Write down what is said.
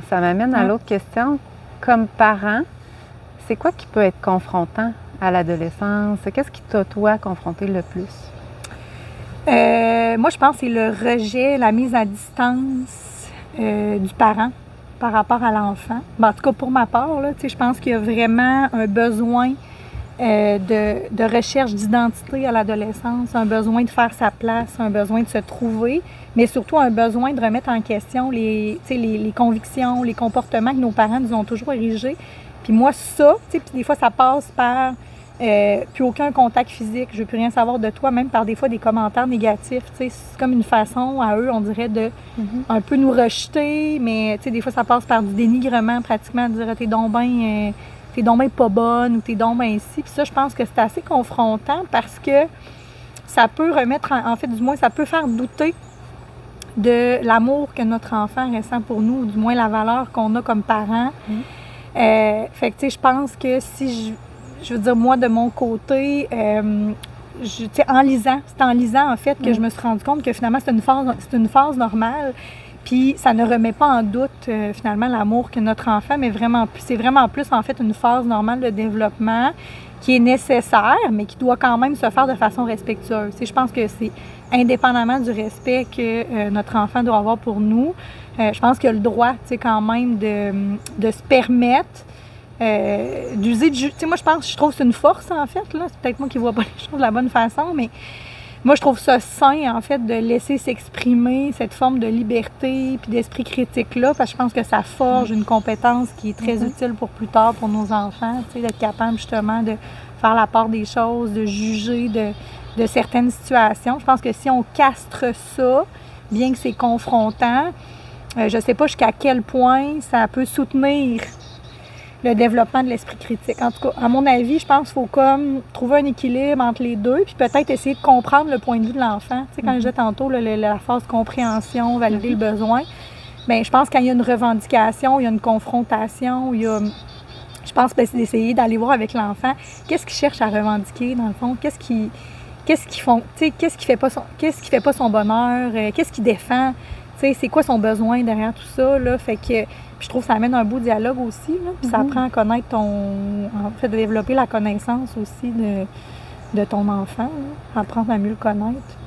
ça m'amène à l'autre question. Comme parent, c'est quoi qui peut être confrontant à l'adolescence? Qu'est-ce qui t'a, toi, confronté le plus? Moi, je pense que c'est le rejet, la mise à distance du parent par rapport à l'enfant. En tout cas, pour ma part, là, je pense qu'il y a vraiment un besoin de recherche d'identité à l'adolescence, un besoin de faire sa place, un besoin de se trouver, mais surtout un besoin de remettre en question les convictions, les comportements que nos parents nous ont toujours érigés. Puis moi, ça, puis des fois, ça passe par plus aucun contact physique, je veux plus rien savoir de toi, même par des fois des commentaires négatifs. C'est comme une façon à eux, on dirait, de un peu nous rejeter, mais des fois, ça passe par du dénigrement pratiquement, de dire « t'es donc bien pas bonne » ou « t'es donc bien ci ». Puis ça, je pense que c'est assez confrontant parce que ça peut remettre, en fait, du moins, ça peut faire douter de l'amour que notre enfant ressent pour nous, ou du moins la valeur qu'on a comme parents. Fait que, je pense que si je veux dire, moi, de mon côté, c'est en lisant, en fait, que je me suis rendu compte que finalement, c'est une phase normale. Puis ça ne remet pas en doute, finalement, l'amour que notre enfant, mais c'est vraiment plus, en fait, une phase normale de développement qui est nécessaire, mais qui doit quand même se faire de façon respectueuse. Je pense que c'est indépendamment du respect que notre enfant doit avoir pour nous, je pense qu'il a le droit, quand même, de se permettre d'user de moi, je trouve que c'est une force, en fait, là. C'est peut-être moi qui ne vois pas les choses de la bonne façon, mais moi, je trouve ça sain, en fait, de laisser s'exprimer cette forme de liberté puis d'esprit critique-là, parce que je pense que ça forge une compétence qui est très utile pour plus tard, pour nos enfants, d'être capable, justement, de faire la part des choses, de juger de certaines situations. Je pense que si on castre ça, bien que c'est confrontant, je ne sais pas jusqu'à quel point ça peut soutenir le développement de l'esprit critique. En tout cas, à mon avis, je pense qu'il faut comme trouver un équilibre entre les deux, puis peut-être essayer de comprendre le point de vue de l'enfant. Quand je disais tantôt, la phase compréhension, valider le besoin, bien, je pense que quand il y a une revendication, il y a une confrontation, je pense que c'est d'essayer d'aller voir avec l'enfant qu'est-ce qu'il cherche à revendiquer, dans le fond, qu'est-ce qui fait pas son bonheur, qu'est-ce qu'il défend, c'est quoi son besoin derrière tout ça, là, fait que je trouve que ça amène un beau dialogue aussi, là, puis ça apprend à connaître en fait, de développer la connaissance aussi de ton enfant, là, apprendre à mieux le connaître.